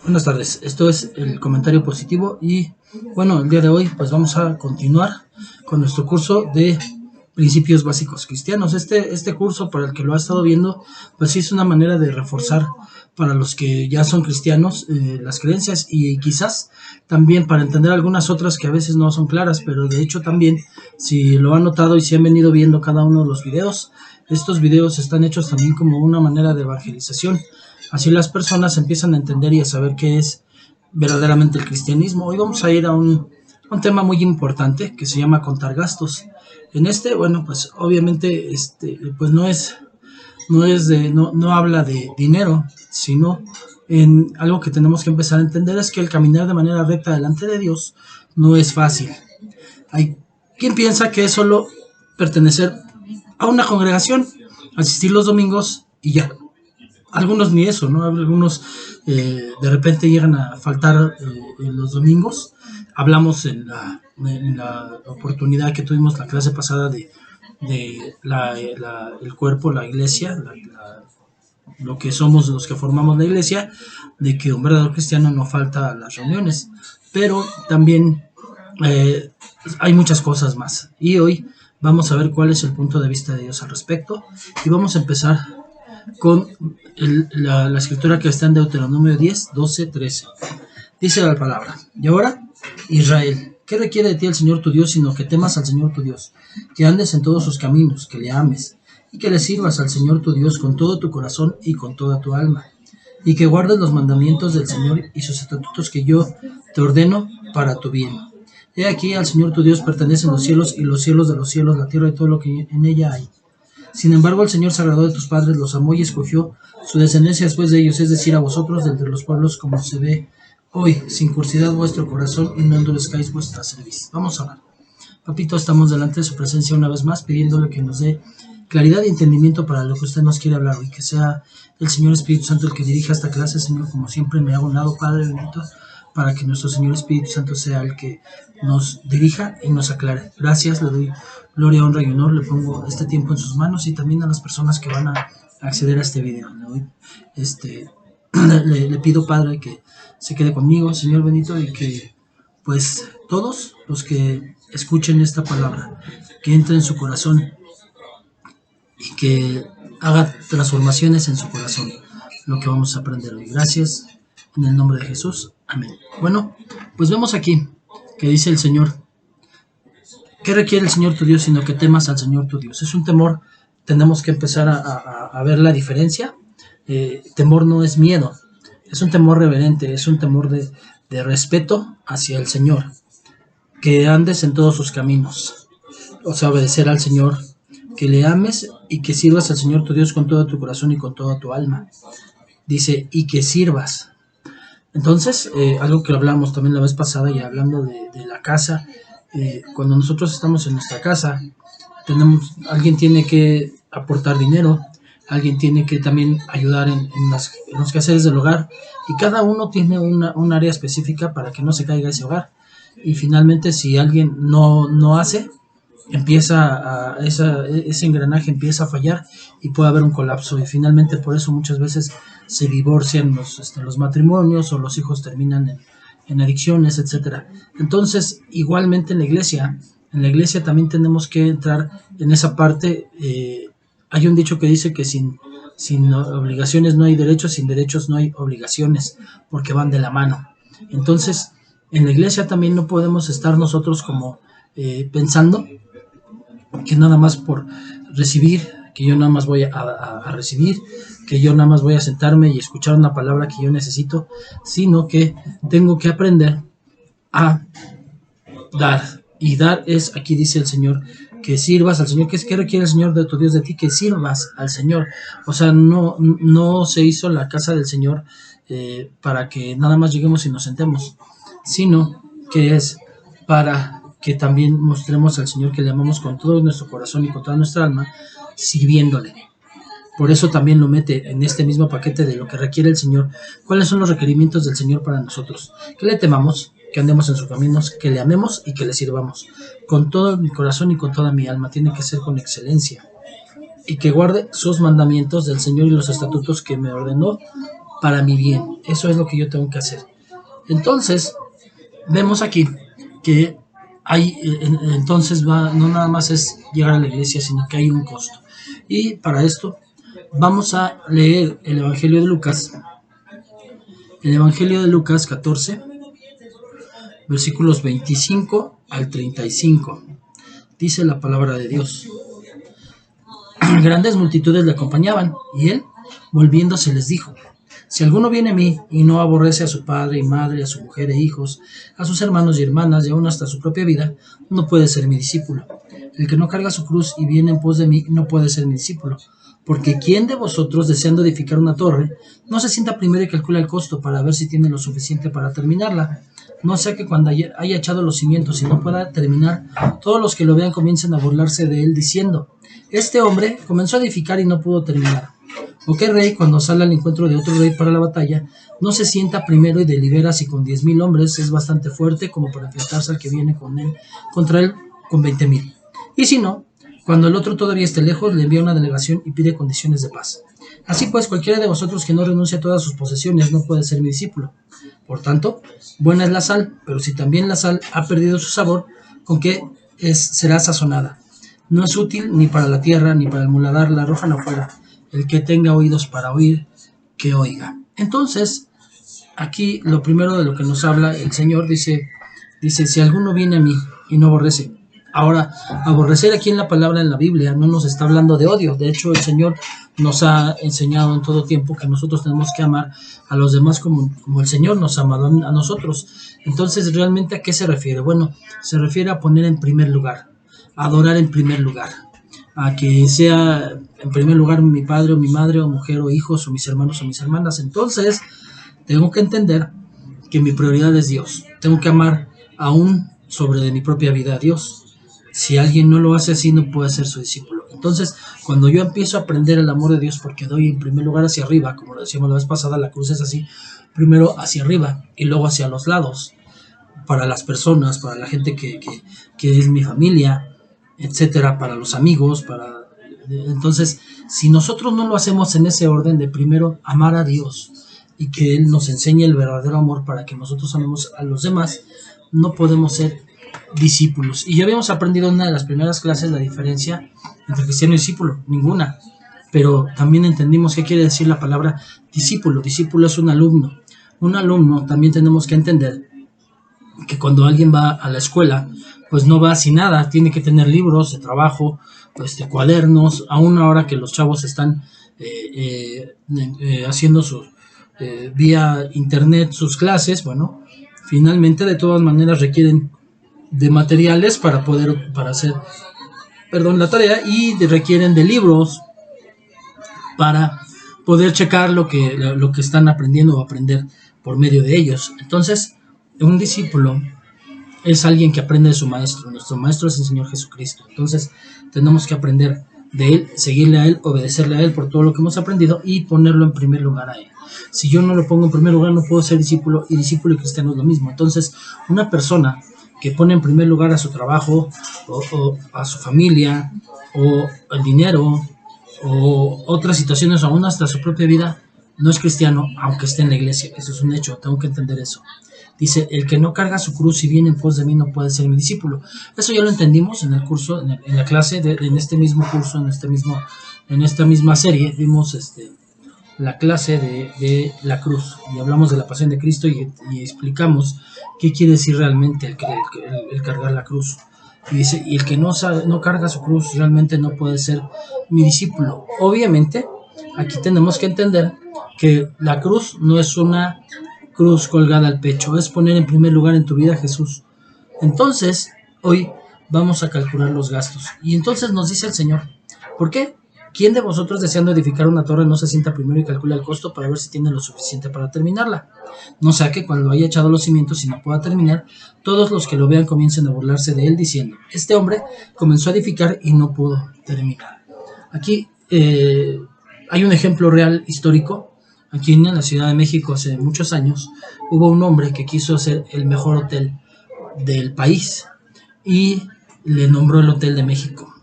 Buenas tardes, esto es el comentario positivo y bueno, el día de hoy pues vamos a continuar con nuestro curso de principios básicos cristianos. Este curso, para el que lo ha estado viendo, pues sí es una manera de reforzar para los que ya son cristianos las creencias y quizás también para entender algunas otras que a veces no son claras, pero de hecho también, si lo han notado y si han venido viendo cada uno de los videos, estos videos están hechos también como una manera de evangelización. Así las personas empiezan a entender y a saber qué es verdaderamente el cristianismo. Hoy vamos a ir a un tema muy importante que se llama contar gastos. En bueno, pues obviamente pues no habla de dinero, sino en algo que tenemos que empezar a entender es que el caminar de manera recta delante de Dios no es fácil. Hay quien piensa que es solo pertenecer a una congregación, asistir los domingos y ya. Algunos ni eso, ¿no? Algunos de repente llegan a faltar en los domingos. Hablamos en la oportunidad que tuvimos la clase pasada de el cuerpo, la iglesia, lo que somos los que formamos la iglesia, de que un verdadero cristiano no falta a las reuniones, pero también hay muchas cosas más. Y hoy vamos a ver cuál es el punto de vista de Dios al respecto y vamos a empezar con la escritura que está en Deuteronomio 10, 12, 13. Dice la palabra: y ahora, Israel, ¿qué requiere de ti el Señor tu Dios, sino que temas al Señor tu Dios, que andes en todos sus caminos, que le ames, y que le sirvas al Señor tu Dios con todo tu corazón y con toda tu alma, y que guardes los mandamientos del Señor y sus estatutos que yo te ordeno para tu bien? He aquí, al Señor tu Dios pertenecen los cielos y los cielos de los cielos, la tierra y todo lo que en ella hay. Sin embargo, el Señor se agradó de tus padres, los amó y escogió su descendencia después de ellos, es decir, a vosotros de entre los pueblos, como se ve hoy. Sin cursidad vuestro corazón y no endurezcáis vuestra cerviz. Vamos a orar. Papito, estamos delante de su presencia una vez más, pidiéndole que nos dé claridad y entendimiento para lo que usted nos quiere hablar hoy. Que sea el Señor Espíritu Santo el que dirija esta clase, Señor, como siempre me hago un lado, Padre bendito, para que nuestro Señor Espíritu Santo sea el que nos dirija y nos aclare. Gracias, le doy gloria, honra y honor, le pongo este tiempo en sus manos y también a las personas que van a acceder a este video. Le pido, Padre, que se quede conmigo, Señor bendito, y que pues todos los que escuchen esta palabra, que entre en su corazón y que haga transformaciones en su corazón, lo que vamos a aprender hoy. Gracias, en el nombre de Jesús, amén. Bueno, pues vemos aquí que dice el Señor: ¿qué requiere el Señor tu Dios, sino que temas al Señor tu Dios? Es un temor, tenemos que empezar a ver la diferencia. Temor no es miedo, es un temor reverente, es un temor de respeto hacia el Señor. Que andes en todos sus caminos, o sea, obedecer al Señor, que le ames y que sirvas al Señor tu Dios con todo tu corazón y con toda tu alma. Dice, y que sirvas. Entonces, algo que hablamos también la vez pasada, y hablando de la casa, cuando nosotros estamos en nuestra casa, alguien tiene que aportar dinero, alguien tiene que también ayudar en los quehaceres del hogar, y cada uno tiene un área específica para que no se caiga ese hogar. Y finalmente, si alguien no hace, ese engranaje empieza a fallar y puede haber un colapso. Y finalmente, por eso muchas veces se divorcian los matrimonios, o los hijos terminan en adicciones, etcétera. Entonces, igualmente en la iglesia también tenemos que entrar en esa parte. Hay un dicho que dice que sin obligaciones no hay derechos, sin derechos no hay obligaciones, porque van de la mano. Entonces, en la iglesia también no podemos estar nosotros como pensando que nada más por recibir, que yo nada más voy a recibir, que yo nada más voy a sentarme y escuchar una palabra que yo necesito, sino que tengo que aprender a dar. Y dar es, aquí dice el Señor, que sirvas al Señor. ¿Qué requiere el Señor de tu Dios de ti? Que sirvas al Señor. O sea, no se hizo la casa del Señor para que nada más lleguemos y nos sentemos, sino que es para que también mostremos al Señor que le amamos con todo nuestro corazón y con toda nuestra alma, sirviéndole. Por eso también lo mete en este mismo paquete de lo que requiere el Señor. ¿Cuáles son los requerimientos del Señor para nosotros? Que le temamos, que andemos en sus caminos, que le amemos y que le sirvamos. Con todo mi corazón y con toda mi alma. Tiene que ser con excelencia. Y que guarde sus mandamientos del Señor y los estatutos que me ordenó para mi bien. Eso es lo que yo tengo que hacer. Entonces, vemos aquí que entonces no nada más es llegar a la iglesia, sino que hay un costo. Y para esto vamos a leer el Evangelio de Lucas. El Evangelio de Lucas 14, versículos 25 al 35. Dice la palabra de Dios. Grandes multitudes le acompañaban, y él, volviéndose, les dijo: si alguno viene a mí y no aborrece a su padre y madre, a su mujer e hijos, a sus hermanos y hermanas, y aún hasta su propia vida, no puede ser mi discípulo. El que no carga su cruz y viene en pos de mí, no puede ser mi discípulo. Porque ¿quién de vosotros, deseando edificar una torre, no se sienta primero y calcula el costo para ver si tiene lo suficiente para terminarla? No sea que cuando haya echado los cimientos y no pueda terminar, todos los que lo vean comiencen a burlarse de él, diciendo: este hombre comenzó a edificar y no pudo terminar. ¿O qué rey, cuando sale al encuentro de otro rey para la batalla, no se sienta primero y delibera si con 10,000 hombres es bastante fuerte como para enfrentarse al que viene contra él con 20,000? Y si no, cuando el otro todavía esté lejos, le envía una delegación y pide condiciones de paz. Así pues, cualquiera de vosotros que no renuncie a todas sus posesiones no puede ser mi discípulo. Por tanto, buena es la sal, pero si también la sal ha perdido su sabor, ¿con qué será sazonada? No es útil ni para la tierra ni para el muladar, la arrojan afuera. El que tenga oídos para oír, que oiga. Entonces, aquí lo primero de lo que nos habla el Señor dice, si alguno viene a mí y no aborrece. Ahora, aborrecer aquí en la palabra en la Biblia no nos está hablando de odio. De hecho, el Señor nos ha enseñado en todo tiempo que nosotros tenemos que amar a los demás como el Señor nos ha amado a nosotros. Entonces, ¿realmente a qué se refiere? Bueno, se refiere a poner en primer lugar, a adorar en primer lugar, a que sea en primer lugar mi padre o mi madre o mujer o hijos o mis hermanos o mis hermanas. Entonces, tengo que entender que mi prioridad es Dios. Tengo que amar aún sobre de mi propia vida a Dios. Si alguien no lo hace así, no puede ser su discípulo. Entonces, cuando yo empiezo a aprender el amor de Dios, porque doy en primer lugar hacia arriba, como lo decíamos la vez pasada, la cruz es así, primero hacia arriba y luego hacia los lados, para las personas, para la gente que es mi familia, etcétera, para los amigos, entonces, si nosotros no lo hacemos en ese orden de primero amar a Dios y que Él nos enseñe el verdadero amor para que nosotros amemos a los demás, no podemos ser discípulos. Y ya habíamos aprendido en una de las primeras clases la diferencia entre cristiano y discípulo, ninguna, pero también entendimos qué quiere decir la palabra discípulo. Discípulo es un alumno. Un alumno también tenemos que entender que cuando alguien va a la escuela, pues no va sin nada, tiene que tener libros de trabajo, cuadernos, aún ahora que los chavos están haciendo vía internet sus clases. Bueno, finalmente de todas maneras requieren de materiales para hacer la tarea, y requieren de libros para poder checar lo que están aprendiendo o aprender por medio de ellos. Entonces, un discípulo es alguien que aprende de su maestro. Nuestro maestro es el Señor Jesucristo. Entonces, tenemos que aprender de Él, seguirle a Él, obedecerle a Él por todo lo que hemos aprendido y ponerlo en primer lugar a Él. Si yo no lo pongo en primer lugar, no puedo ser discípulo, y discípulo y cristiano es lo mismo. Entonces, una persona que pone en primer lugar a su trabajo, o a su familia, o el dinero, o otras situaciones, o aún hasta su propia vida, no es cristiano, aunque esté en la iglesia. Eso es un hecho, tengo que entender eso. Dice: el que no carga su cruz y viene en pos de mí no puede ser mi discípulo. Eso ya lo entendimos en el curso, en la clase, en este mismo curso, en esta misma serie, vimos la clase de la cruz, y hablamos de la pasión de Cristo, y explicamos qué quiere decir realmente el cargar la cruz. Y dice: y el que no carga su cruz realmente no puede ser mi discípulo. Obviamente, aquí tenemos que entender que la cruz no es una cruz colgada al pecho, es poner en primer lugar en tu vida a Jesús. Entonces, hoy vamos a calcular los gastos. Y entonces nos dice el Señor: ¿por qué? ¿Quién de vosotros, deseando edificar una torre, no se sienta primero y calcula el costo para ver si tiene lo suficiente para terminarla? No sea que cuando haya echado los cimientos y no pueda terminar, todos los que lo vean comiencen a burlarse de él, diciendo: este hombre comenzó a edificar y no pudo terminar. Aquí hay un ejemplo real histórico. Aquí en la Ciudad de México, hace muchos años, hubo un hombre que quiso hacer el mejor hotel del país y le nombró el Hotel de México.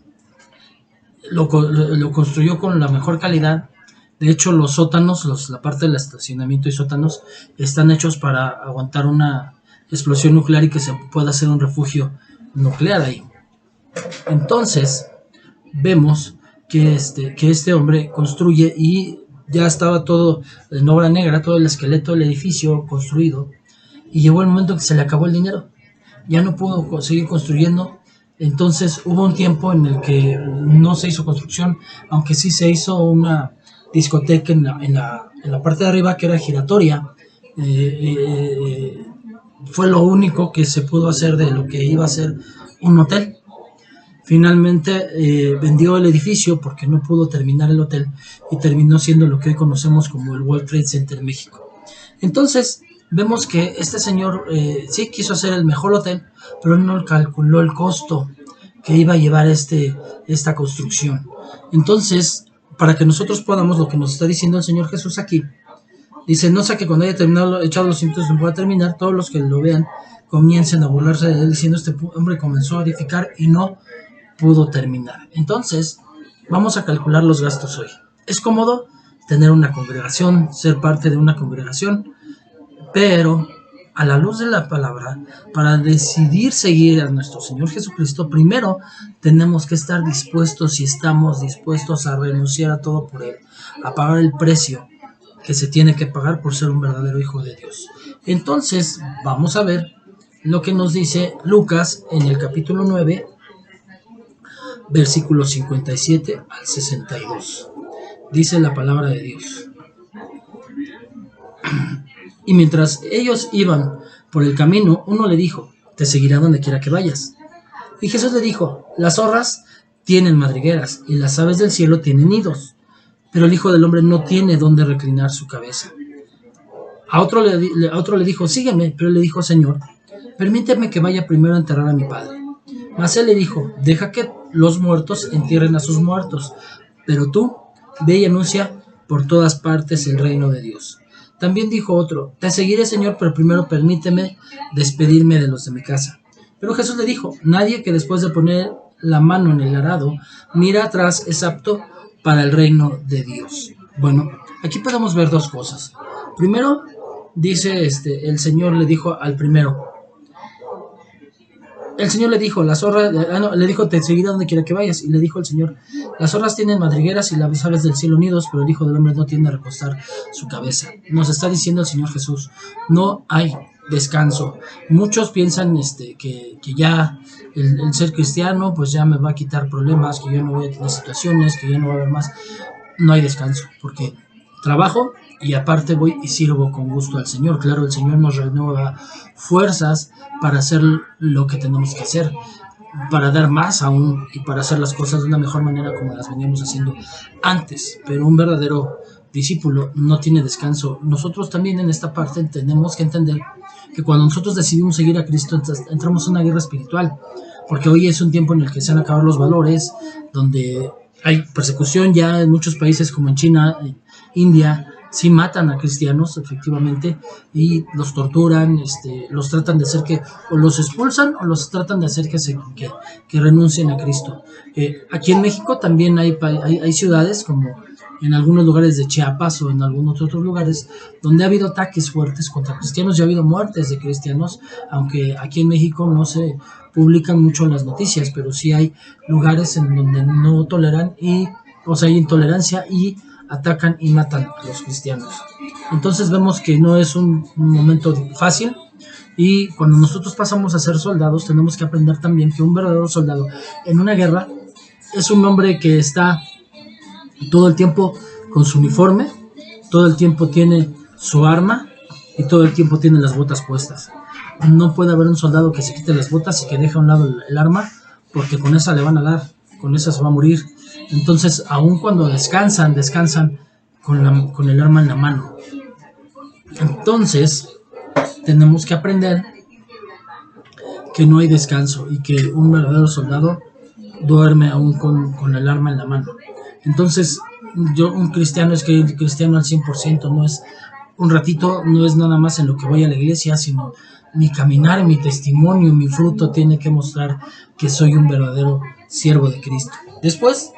Lo construyó con la mejor calidad, De hecho, los sótanos, la parte del estacionamiento y sótanos, están hechos para aguantar una explosión nuclear y que se pueda hacer un refugio nuclear ahí. Entonces, vemos que este hombre construye y ya estaba todo en obra negra, todo el esqueleto del edificio construido, y llegó el momento que se le acabó el dinero. Ya no pudo seguir construyendo. Entonces hubo un tiempo en el que no se hizo construcción, aunque sí se hizo una discoteca en la parte de arriba que era giratoria. Fue lo único que se pudo hacer de lo que iba a ser un hotel. Finalmente vendió el edificio porque no pudo terminar el hotel y terminó siendo lo que hoy conocemos como el World Trade Center México. Entonces vemos que este señor sí quiso hacer el mejor hotel, pero no calculó el costo que iba a llevar esta construcción. Entonces, para que nosotros podamos, lo que nos está diciendo el Señor Jesús aquí, dice: no sea que cuando haya terminado, echado los cimientos, no pueda terminar, todos los que lo vean comiencen a burlarse de él, diciendo: este hombre comenzó a edificar y no pudo terminar. Entonces, vamos a calcular los gastos hoy. Es cómodo tener una congregación, ser parte de una congregación, pero a la luz de la palabra, para decidir seguir a nuestro Señor Jesucristo, primero tenemos que estar dispuestos, y estamos dispuestos a renunciar a todo por Él, a pagar el precio que se tiene que pagar por ser un verdadero hijo de Dios. Entonces, vamos a ver lo que nos dice Lucas en el capítulo 9, versículos 57 al 62. Dice la palabra de Dios: y mientras ellos iban por el camino, uno le dijo: te seguirá donde quiera que vayas. Y Jesús le dijo: las zorras tienen madrigueras y las aves del cielo tienen nidos, pero el Hijo del Hombre no tiene donde reclinar su cabeza. A otro le dijo: sígueme. Pero él le dijo: Señor, permíteme que vaya primero a enterrar a mi padre. Mas él le dijo: deja que los muertos entierren a sus muertos, pero tú ve y anuncia por todas partes el reino de Dios. También dijo otro: te seguiré, Señor, pero primero permíteme despedirme de los de mi casa. Pero Jesús le dijo: nadie que después de poner la mano en el arado mira atrás es apto para el reino de Dios. Bueno, aquí podemos ver dos cosas. Primero, dice el Señor le dijo al primero. El Señor le dijo: las zorras, le dijo: te seguiré donde quiera que vayas. Y le dijo el Señor: las zorras tienen madrigueras y las aves del cielo nidos, pero el Hijo del Hombre no tiene a recostar su cabeza. Nos está diciendo el Señor Jesús: no hay descanso. Muchos piensan que ya el ser cristiano pues ya me va a quitar problemas, que yo no voy a tener situaciones, que ya no va a haber más. No hay descanso, porque trabajo y aparte voy y sirvo con gusto al Señor. Claro, el Señor nos renueva fuerzas para hacer lo que tenemos que hacer, para dar más aún y para hacer las cosas de una mejor manera como las veníamos haciendo antes. Pero un verdadero discípulo no tiene descanso. Nosotros también en esta parte tenemos que entender que cuando nosotros decidimos seguir a Cristo, entramos en una guerra espiritual, porque hoy es un tiempo en el que se han acabado los valores, donde hay persecución ya en muchos países como en China, India. Sí matan a cristianos, efectivamente, y los torturan, los tratan de hacer que o los expulsan o los tratan de hacer que renuncien a Cristo. Aquí en México también hay ciudades como en algunos lugares de Chiapas o en algunos otros lugares donde ha habido ataques fuertes contra cristianos y ha habido muertes de cristianos, aunque aquí en México no se publican mucho las noticias, pero sí hay lugares en donde no toleran hay intolerancia y atacan y matan a los cristianos. Entonces vemos que no es un momento fácil, y cuando nosotros pasamos a ser soldados tenemos que aprender también que un verdadero soldado en una guerra es un hombre que está todo el tiempo con su uniforme, todo el tiempo tiene su arma y todo el tiempo tiene las botas puestas. No puede haber un soldado que se quite las botas y que deje a un lado el arma, porque con esa le van a dar, con esa se va a morir. Entonces, aun cuando descansan con el arma en la mano. Entonces, tenemos que aprender que no hay descanso y que un verdadero soldado duerme aún con el arma en la mano. Entonces, un cristiano es que el cristiano al 100%, no es un ratito, no es nada más en lo que voy a la iglesia, sino mi caminar, mi testimonio, mi fruto tiene que mostrar que soy un verdadero siervo de Cristo. Después,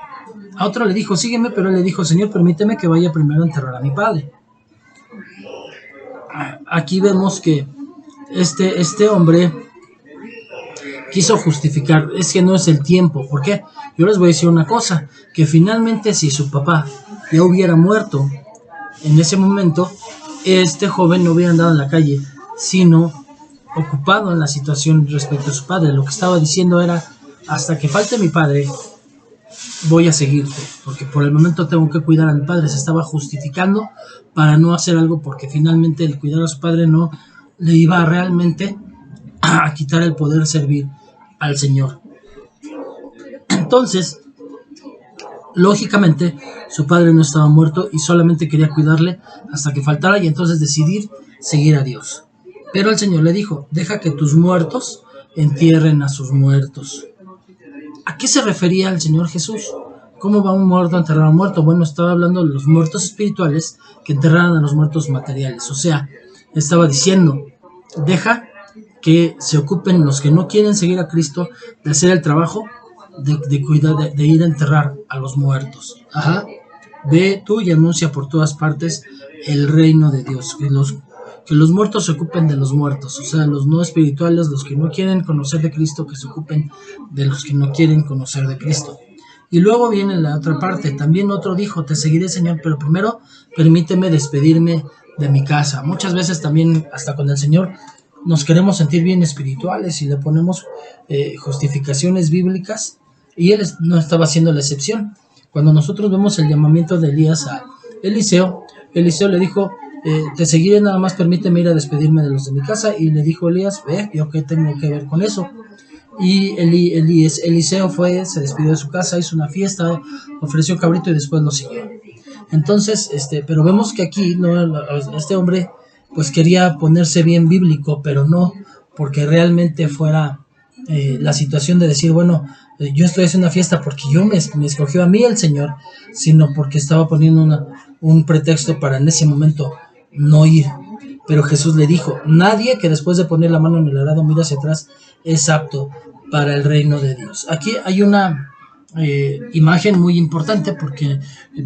A otro le dijo, sígueme, pero él le dijo, Señor, permíteme que vaya primero a enterrar a mi padre. Aquí vemos que este hombre quiso justificar, es que no es el tiempo. ¿Por qué? Yo les voy a decir una cosa, que finalmente si su papá ya hubiera muerto en ese momento, este joven no hubiera andado en la calle, sino ocupado en la situación respecto a su padre. Lo que estaba diciendo era, hasta que falte mi padre, voy a seguirte, porque por el momento tengo que cuidar a mi padre. Se estaba justificando para no hacer algo, porque finalmente el cuidar a su padre no le iba realmente a quitar el poder servir al Señor. Entonces, lógicamente, su padre no estaba muerto y solamente quería cuidarle hasta que faltara y entonces decidir seguir a Dios. Pero el Señor le dijo, deja que tus muertos entierren a sus muertos. ¿A qué se refería el Señor Jesús? ¿Cómo va un muerto a enterrar a un muerto? Bueno, estaba hablando de los muertos espirituales que enterraran a los muertos materiales. O sea, estaba diciendo, deja que se ocupen los que no quieren seguir a Cristo de hacer el trabajo de cuidar, de ir a enterrar a los muertos. Ajá. Ve tú y anuncia por todas partes el reino de Dios. Que los muertos se ocupen de los muertos, o sea, los no espirituales, los que no quieren conocer de Cristo, que se ocupen de los que no quieren conocer de Cristo. Y luego viene la otra parte, también otro dijo, te seguiré, Señor, pero primero permíteme despedirme de mi casa. Muchas veces también, hasta con el Señor, nos queremos sentir bien espirituales y le ponemos justificaciones bíblicas, y Él no estaba haciendo la excepción. Cuando nosotros vemos el llamamiento de Elías a Eliseo, Eliseo le dijo, te seguiré, nada más permíteme ir a despedirme de los de mi casa. Y le dijo Elías, ¿yo qué tengo que ver con eso? Y Eliseo fue, se despidió de su casa, hizo una fiesta, ofreció cabrito y después lo siguió. Entonces, pero vemos que aquí este hombre pues quería ponerse bien bíblico, pero no porque realmente fuera la situación de decir, bueno, yo estoy haciendo una fiesta porque yo me escogió a mí el Señor, sino porque estaba poniendo un pretexto para en ese momento no ir. Pero Jesús le dijo, nadie que después de poner la mano en el arado mira hacia atrás es apto para el reino de Dios. Aquí hay una imagen muy importante, porque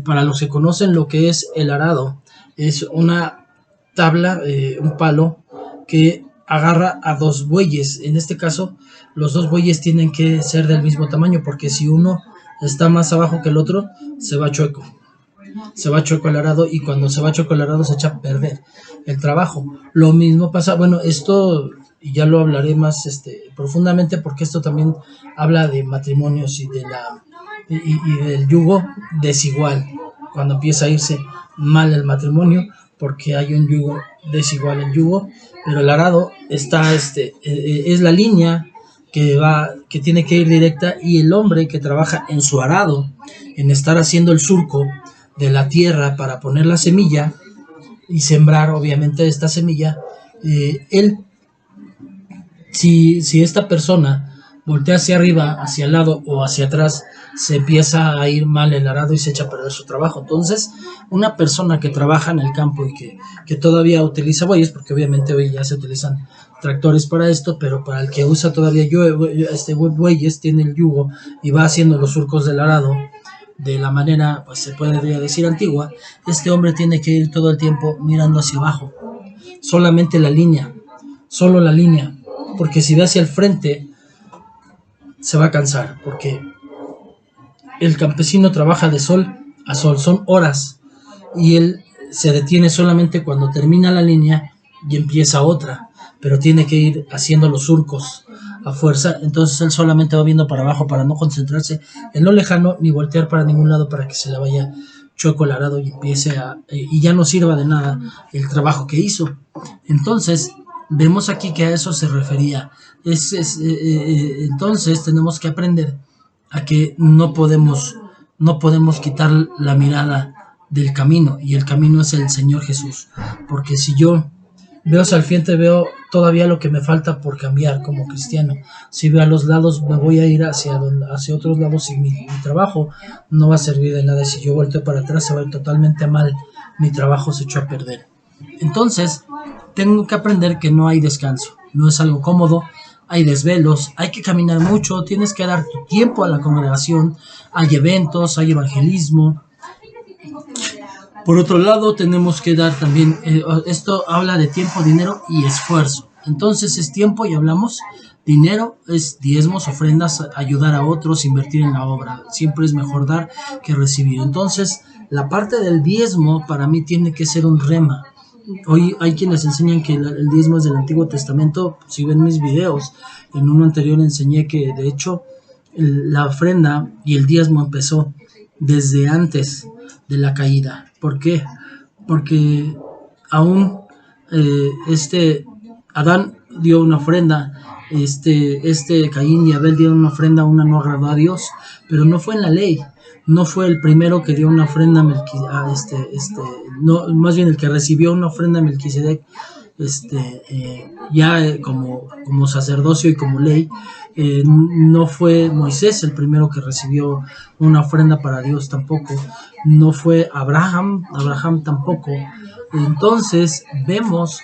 para los que conocen lo que es el arado, es una tabla, un palo que agarra a dos bueyes. En este caso, los dos bueyes tienen que ser del mismo tamaño, porque si uno está más abajo que el otro, se va chueco el arado, y cuando se va chueco el arado se echa a perder el trabajo. Lo mismo pasa, bueno, esto ya lo hablaré más profundamente, porque esto también habla de matrimonios y del yugo desigual, cuando empieza a irse mal el matrimonio porque hay un yugo desigual, el yugo. Pero el arado está es la línea que tiene que ir directa, y el hombre que trabaja en su arado, en estar haciendo el surco de la tierra para poner la semilla y sembrar obviamente esta semilla, él, si esta persona voltea hacia arriba, hacia el lado o hacia atrás, se empieza a ir mal el arado y se echa a perder su trabajo. Entonces, una persona que trabaja en el campo y que todavía utiliza bueyes, porque obviamente hoy ya se utilizan tractores para esto, pero para el que usa todavía bueyes, tiene el yugo y va haciendo los surcos del arado de la manera, pues se podría decir antigua, este hombre tiene que ir todo el tiempo mirando hacia abajo, solamente la línea, solo la línea, porque si ve hacia el frente se va a cansar, porque el campesino trabaja de sol a sol, son horas, y él se detiene solamente cuando termina la línea y empieza otra, pero tiene que ir haciendo los surcos a fuerza. Entonces él solamente va viendo para abajo para no concentrarse en lo lejano ni voltear para ningún lado para que se le vaya chueco el arado y empiece y ya no sirva de nada el trabajo que hizo. Entonces vemos aquí que a eso se refería. Entonces tenemos que aprender a que no podemos quitar la mirada del camino, y el camino es el Señor Jesús, porque si yo veo hacia el frente, veo todavía lo que me falta por cambiar como cristiano. Si veo a los lados, me voy a ir hacia otros lados, y mi trabajo no va a servir de nada. Si yo volteo para atrás, se va a ir totalmente mal, mi trabajo se echó a perder. Entonces tengo que aprender que no hay descanso, no es algo cómodo, hay desvelos, hay que caminar mucho, tienes que dar tu tiempo a la congregación, hay eventos, hay evangelismo. Por otro lado, tenemos que dar también, esto habla de tiempo, dinero y esfuerzo. Entonces es tiempo y hablamos, dinero es diezmos, ofrendas, ayudar a otros, invertir en la obra. Siempre es mejor dar que recibir. Entonces, la parte del diezmo para mí tiene que ser un rema. Hoy hay quienes enseñan que el diezmo es del Antiguo Testamento. Si ven mis videos, en uno anterior enseñé que de hecho la ofrenda y el diezmo empezó desde antes de la caída. ¿Por qué? Porque aún Adán dio una ofrenda, Caín y Abel dieron una ofrenda, una no agradó a Dios, pero no fue en la ley, no fue el primero que dio una ofrenda no, más bien el que recibió una ofrenda a Melquisedec, como sacerdocio y como ley, no fue Moisés el primero que recibió una ofrenda para Dios tampoco, no fue Abraham tampoco. Entonces vemos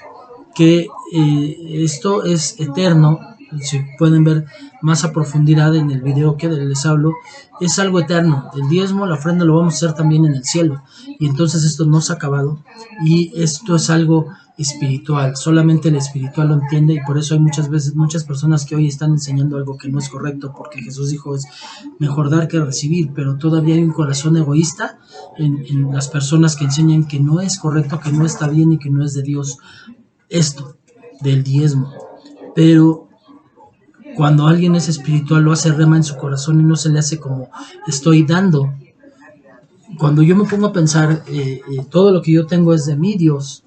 que esto es eterno. Si pueden ver más a profundidad en el video que les hablo, es algo eterno. El diezmo, la ofrenda lo vamos a hacer también en el cielo, y entonces esto no se ha acabado, y esto es algo espiritual, solamente el espiritual lo entiende, y por eso hay muchas personas que hoy están enseñando algo que no es correcto, porque Jesús dijo es mejor dar que recibir, pero todavía hay un corazón egoísta en las personas que enseñan que no es correcto, que no está bien y que no es de Dios esto del diezmo. Pero cuando alguien es espiritual lo hace rema en su corazón y no se le hace como estoy dando. Cuando yo me pongo a pensar, todo lo que yo tengo es de mi Dios.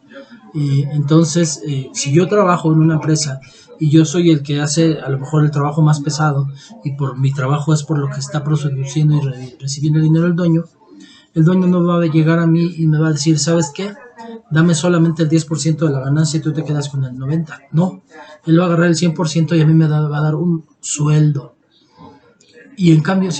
Entonces, si yo trabajo en una empresa y yo soy el que hace a lo mejor el trabajo más pesado, y por mi trabajo es por lo que está produciendo y recibiendo el dinero el dueño no va a llegar a mí y me va a decir, ¿sabes qué? Dame solamente el 10% de la ganancia y tú te quedas con el 90%. No, él va a agarrar el 100% y a mí me va a dar un sueldo. Y en cambio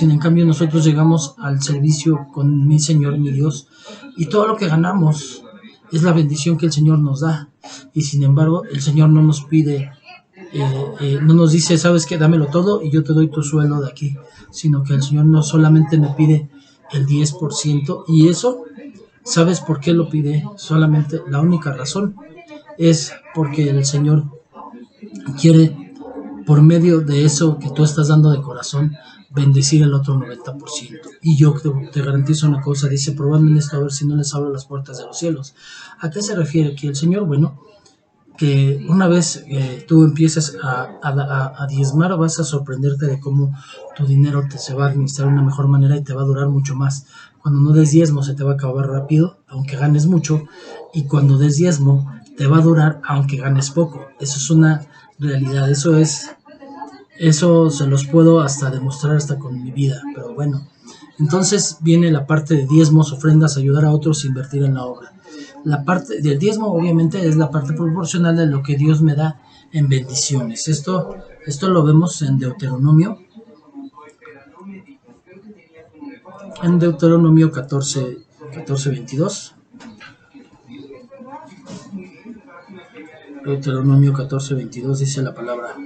nosotros llegamos al servicio con mi Señor, mi Dios, y todo lo que ganamos es la bendición que el Señor nos da. Y sin embargo, el Señor no nos pide, no nos dice, ¿sabes qué? Dámelo todo y yo te doy tu sueldo de aquí. Sino que el Señor no solamente me pide el 10%, y eso, ¿sabes por qué lo pide? Solamente la única razón es porque el Señor quiere, por medio de eso que tú estás dando de corazón, bendecir el otro 90%. Y yo te garantizo una cosa, dice, probadme en esto a ver si no les abro las puertas de los cielos. ¿A qué se refiere? Que el Señor, bueno, que una vez tú empieces a diezmar, vas a sorprenderte de cómo tu dinero se va a administrar de una mejor manera y te va a durar mucho más. Cuando no des diezmo se te va a acabar rápido, aunque ganes mucho, y cuando des diezmo te va a durar aunque ganes poco. Eso es una realidad, eso se los puedo hasta demostrar hasta con mi vida, pero bueno. Entonces viene la parte de diezmos, ofrendas, ayudar a otros, invertir en la obra. La parte del diezmo obviamente es la parte proporcional de lo que Dios me da en bendiciones. Esto lo vemos en Deuteronomio. En Deuteronomio 14:22. Deuteronomio 14:22 dice la palabra: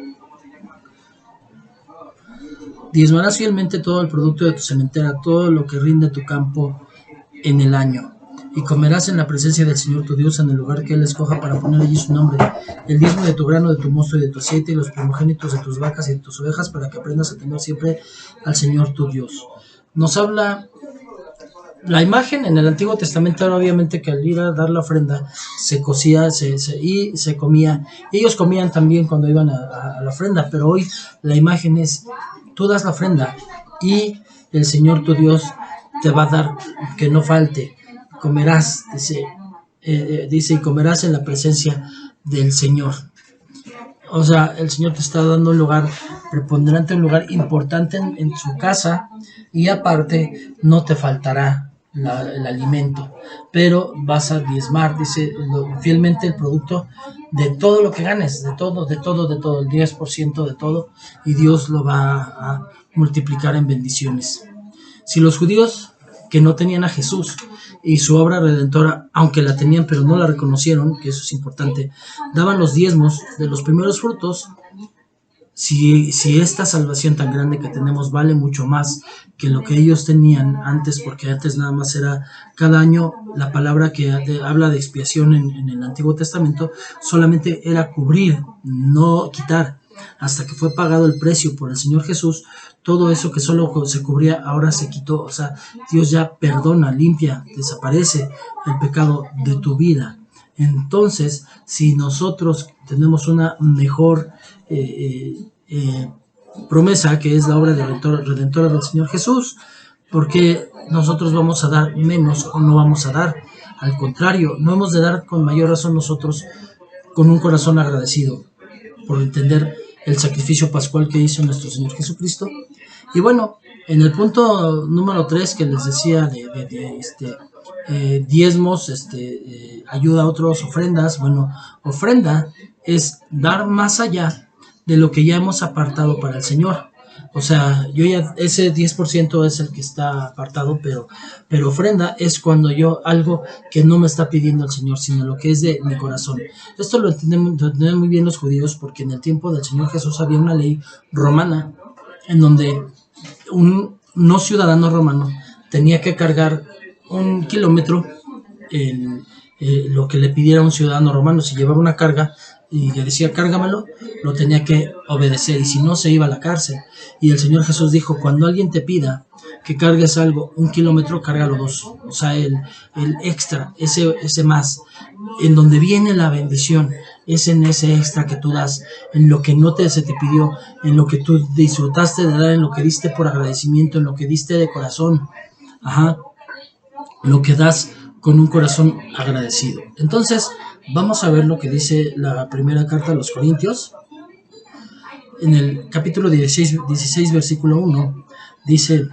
diezmarás fielmente todo el producto de tu sementera, todo lo que rinde tu campo en el año, y comerás en la presencia del Señor tu Dios en el lugar que Él escoja para poner allí su nombre, el diezmo de tu grano, de tu mosto y de tu aceite, y los primogénitos de tus vacas y de tus ovejas, para que aprendas a temer siempre al Señor tu Dios. Nos habla la imagen en el Antiguo Testamento, era obviamente que al ir a dar la ofrenda se cocía y se comía. Ellos comían también cuando iban a la ofrenda, pero hoy la imagen es: tú das la ofrenda y el Señor tu Dios te va a dar que no falte. Comerás, dice, y comerás en la presencia del Señor. O sea, el Señor te está dando un lugar preponderante, un lugar importante en su casa, y aparte no te faltará el alimento, pero vas a diezmar, dice, fielmente el producto de todo lo que ganes, de todo, el 10% de todo, y Dios lo va a multiplicar en bendiciones. Si los judíos que no tenían a Jesús y su obra redentora, aunque la tenían pero no la reconocieron, que eso es importante, daban los diezmos de los primeros frutos, si esta salvación tan grande que tenemos vale mucho más que lo que ellos tenían antes, porque antes nada más era cada año la palabra que habla de expiación en el Antiguo Testamento, solamente era cubrir, no quitar. Hasta que fue pagado el precio por el Señor Jesús, todo eso que solo se cubría ahora se quitó. O sea, Dios ya perdona, limpia, desaparece el pecado de tu vida. Entonces, si nosotros tenemos una mejor promesa, que es la obra redentora del Señor Jesús, porque nosotros vamos a dar menos o no vamos a dar. Al contrario, no hemos de dar con mayor razón nosotros con un corazón agradecido por entender el sacrificio pascual que hizo nuestro Señor Jesucristo. Y bueno, en el punto número 3 que les decía de diezmos, ayuda a otros, ofrendas. Bueno, ofrenda es dar más allá de lo que ya hemos apartado para el Señor. O sea, yo ya, ese 10% es el que está apartado, pero ofrenda es cuando yo, algo que no me está pidiendo el Señor, sino lo que es de mi corazón. Esto lo entienden muy bien los judíos, porque en el tiempo del Señor Jesús había una ley romana en donde un no ciudadano romano tenía que cargar 1 kilómetro lo que le pidiera un ciudadano romano. Si llevaba una carga y le decía cárgamelo, lo tenía que obedecer, y si no, se iba a la cárcel. Y el Señor Jesús dijo: cuando alguien te pida que cargues algo 1 kilómetro, cárgalo 2. O sea, el extra, ese más, en donde viene la bendición, es en ese extra que tú das, en lo que no se te pidió, en lo que tú disfrutaste de dar, en lo que diste por agradecimiento, en lo que diste de corazón. Lo que das con un corazón agradecido. Entonces, vamos a ver lo que dice la primera carta a los Corintios. En el capítulo 16 versículo 1, dice: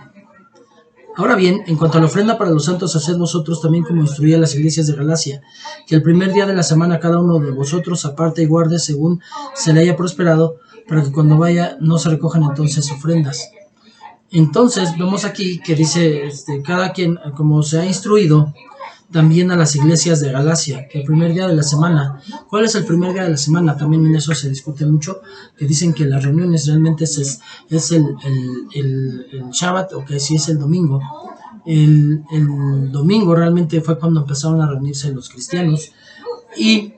ahora bien, en cuanto a la ofrenda para los santos, haced vosotros también como instruía a las iglesias de Galacia, que el primer día de la semana cada uno de vosotros aparte y guarde según se le haya prosperado, para que cuando vaya no se recojan entonces ofrendas. Entonces vemos aquí que dice, cada quien como se ha instruido, también a las iglesias de Galacia, que el primer día de la semana. ¿Cuál es el primer día de la semana? También en eso se discute mucho, que dicen que las reuniones realmente es el Shabbat, o que si es el domingo. El domingo realmente fue cuando empezaron a reunirse los cristianos, y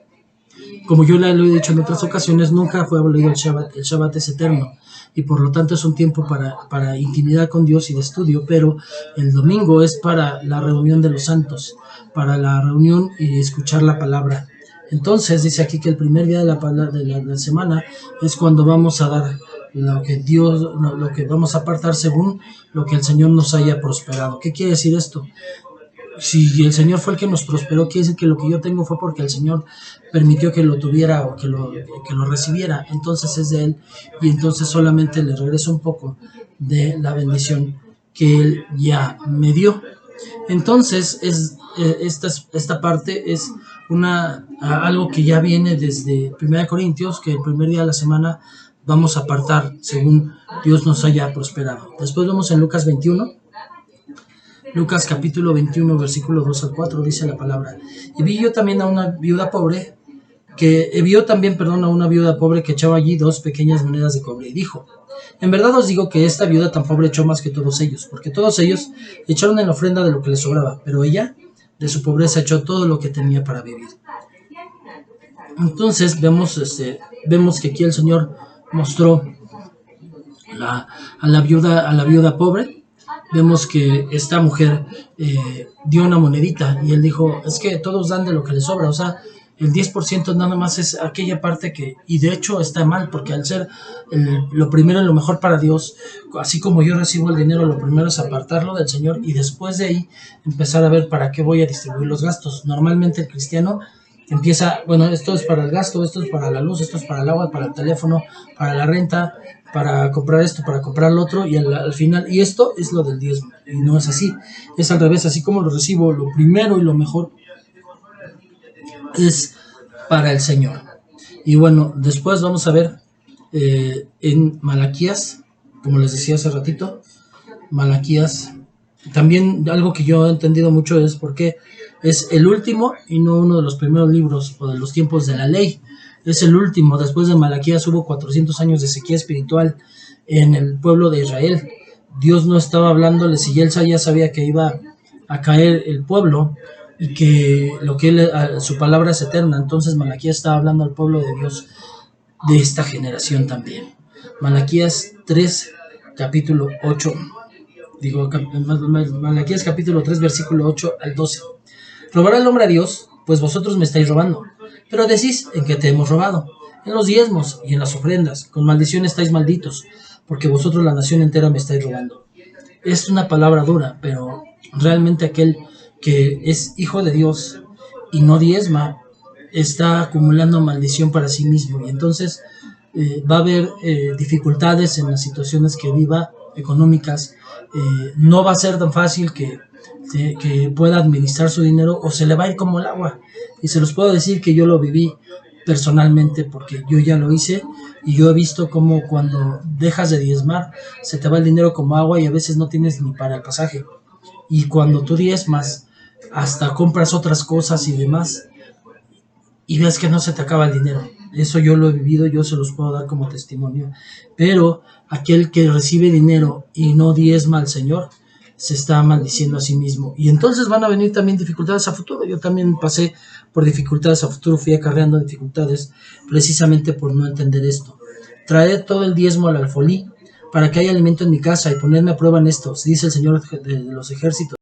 como yo lo he dicho en otras ocasiones, nunca fue abolido el Shabbat. El Shabbat es eterno, y por lo tanto es un tiempo para intimidad con Dios y de estudio, pero el domingo es para la reunión de los santos, para la reunión y escuchar la palabra. Entonces dice aquí que el primer día de la semana es cuando vamos a dar lo que vamos a apartar según lo que el Señor nos haya prosperado. ¿Qué quiere decir esto? Si el Señor fue el que nos prosperó, quiere decir que lo que yo tengo fue porque el Señor permitió que lo tuviera o que lo recibiera. Entonces es de Él, y entonces solamente le regreso un poco de la bendición que Él ya me dio. Entonces esta parte es algo que ya viene desde 1 Corintios, que el primer día de la semana vamos a apartar según Dios nos haya prosperado. Después vemos en Lucas 21. Lucas capítulo 21, versículo 2 al 4, dice la palabra: y vio también a una viuda pobre que echaba allí 2 pequeñas monedas de cobre, y dijo: en verdad os digo que esta viuda tan pobre echó más que todos ellos, porque todos ellos echaron en la ofrenda de lo que les sobraba, pero ella de su pobreza echó todo lo que tenía para vivir. Entonces vemos que aquí el Señor mostró a la viuda pobre. Vemos que esta mujer dio una monedita, y él dijo: es que todos dan de lo que les sobra. O sea, el 10% nada más es aquella parte y de hecho está mal, porque al ser lo primero y lo mejor para Dios, así como yo recibo el dinero, lo primero es apartarlo del Señor, y después de ahí empezar a ver para qué voy a distribuir los gastos. Normalmente el cristiano empieza: bueno, esto es para el gasto, esto es para la luz, esto es para el agua, para el teléfono, para la renta, para comprar esto, para comprar lo otro, y al final, y esto es lo del diezmo. Y no es así, es al revés. Así como lo recibo, lo primero y lo mejor es para el Señor. Y bueno, después vamos a ver en Malaquías, como les decía hace ratito, Malaquías. También algo que yo he entendido mucho es porque es el último y no uno de los primeros libros o de los tiempos de la ley. es el último. Después de Malaquías hubo 400 años de sequía espiritual en el pueblo de Israel. Dios no estaba hablándoles y él ya sabía que iba a caer el pueblo y que lo que él, su palabra es eterna. Entonces Malaquías estaba hablando al pueblo de Dios de esta generación también. Malaquías 3, capítulo 8. Malaquías capítulo 3, versículo 8 al 12. ¿Robará el hombre a Dios? Pues vosotros me estáis robando. Pero decís, ¿en qué te hemos robado? En los diezmos y en las ofrendas. Con maldición estáis malditos, porque vosotros la nación entera me estáis robando. Es una palabra dura, pero realmente aquel que es hijo de Dios y no diezma, está acumulando maldición para sí mismo. Y entonces va a haber dificultades en las situaciones que viva, económicas. No va a ser tan fácil que pueda administrar su dinero, o se le va a ir como el agua. Y se los puedo decir que yo lo viví personalmente, porque yo ya lo hice y yo he visto cómo cuando dejas de diezmar se te va el dinero como agua y a veces no tienes ni para el pasaje. Y cuando tú diezmas, hasta compras otras cosas y demás, y ves que no se te acaba el dinero. Eso yo lo he vivido, yo se los puedo dar como testimonio. Pero aquel que recibe dinero y no diezma al Señor, se está maldiciendo a sí mismo. Y entonces van a venir también dificultades a futuro. Yo también pasé por dificultades a futuro, fui acarreando dificultades precisamente por no entender esto. Traed todo el diezmo al alfolí, para que haya alimento en mi casa, y ponedme a prueba en esto, dice el Señor de los ejércitos.